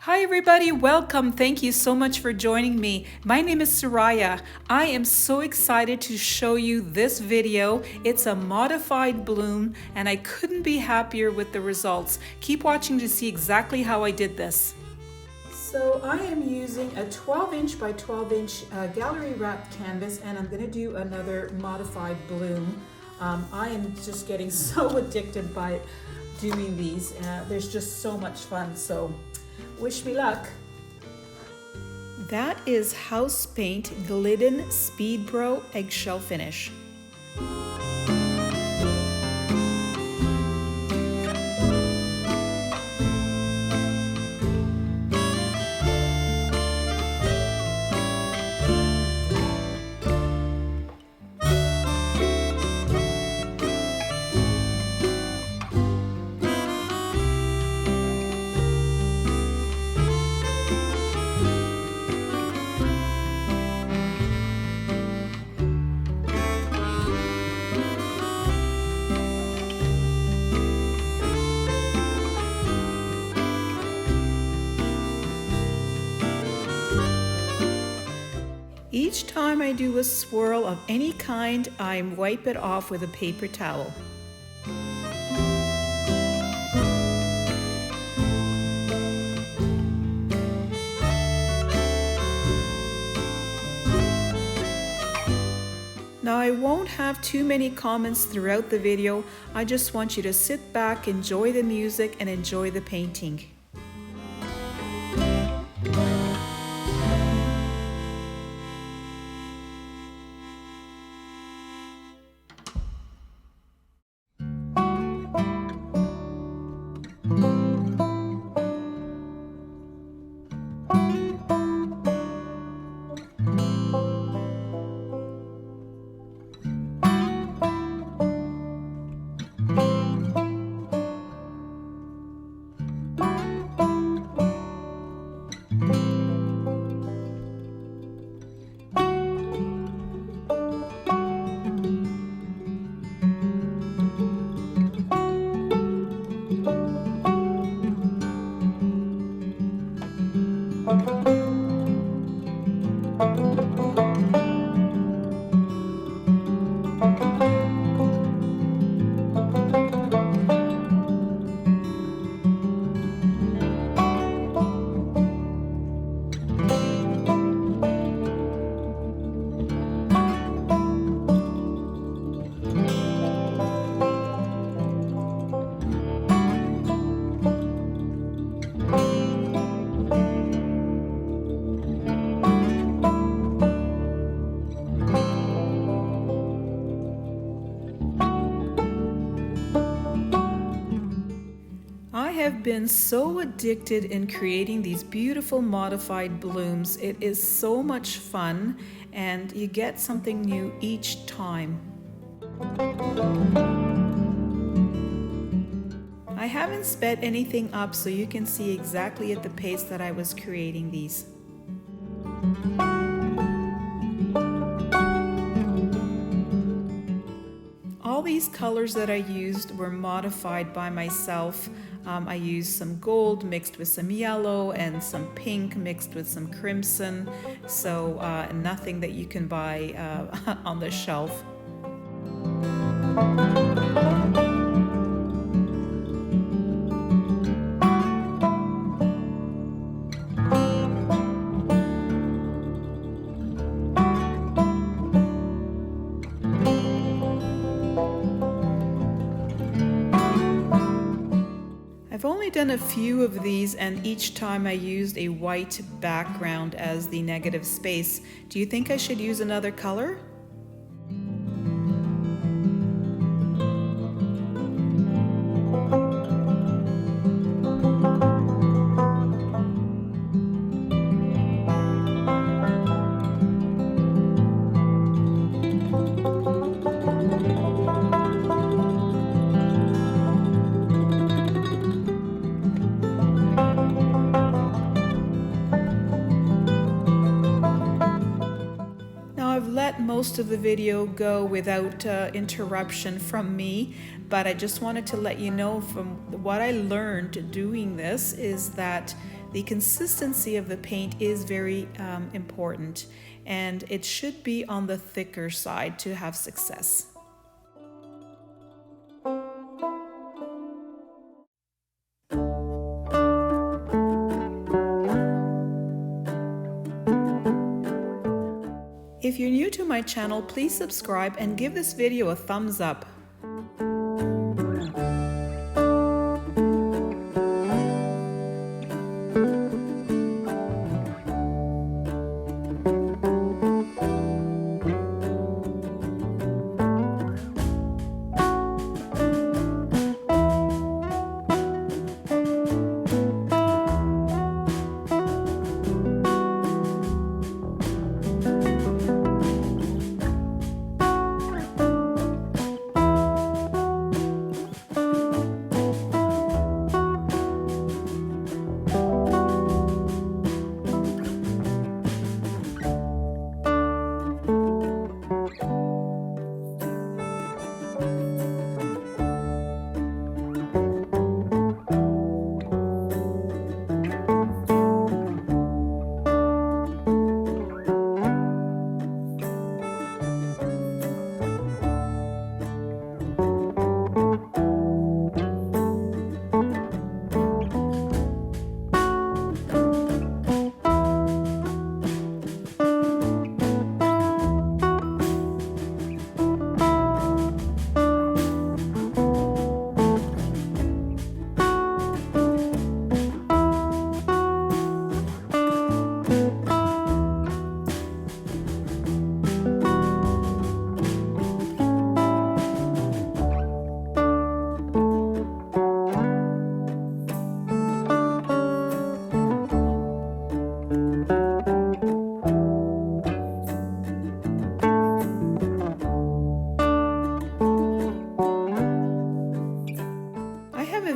Hi everybody, welcome. Thank you so much for joining me. My name is Soraya. I am so excited to show you this video. It's a modified bloom and I couldn't be happier with the results. Keep watching to see exactly how I did this. So I am using a 12-inch by 12-inch gallery wrapped canvas and I'm going to do another modified bloom. I am just getting so addicted by doing these. There's just so much fun. So wish me luck. That is House Paint Glidden Speedbro Eggshell Finish. Each time I do a swirl of any kind, I wipe it off with a paper towel. Now I won't have too many comments throughout the video. I just want you to sit back, enjoy the music, and enjoy the painting. I have been so addicted in creating these beautiful modified blooms. It is so much fun and you get something new each time. I haven't sped anything up so you can see exactly at the pace that I was creating these. All these colors that I used were modified by myself. I used some gold mixed with some yellow and some pink mixed with some crimson, so nothing that you can buy on the shelf. I've only done a few of these and each time I used a white background as the negative space. Do you think I should use another color? Most of the video go without interruption from me, but I just wanted to let you know from what I learned doing this is that the consistency of the paint is very important, and it should be on the thicker side to have success. If you're new to my channel, please subscribe and give this video a thumbs up.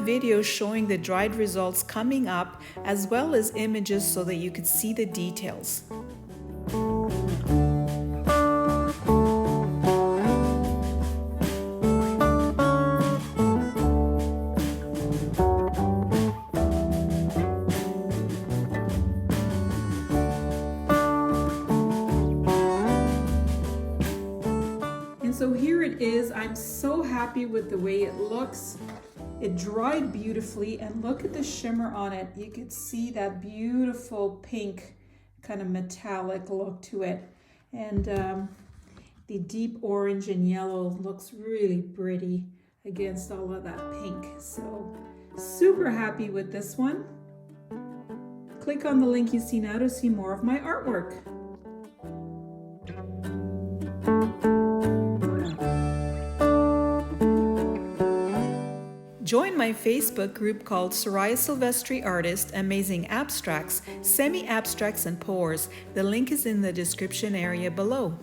Video showing the dried results coming up, as well as images so that you could see the details. And so here it is. I'm so happy with the way it looks. It dried beautifully, and look at the shimmer on it. You could see that beautiful pink kind of metallic look to it. And the deep orange and yellow looks really pretty against all of that pink. So super happy with this one. Click on the link you see now to see more of my artwork. Join my Facebook group called SorayaSilvestriArtist, Amazing Abstracts, Semi-Abstracts and Pours. The link is in the description area below.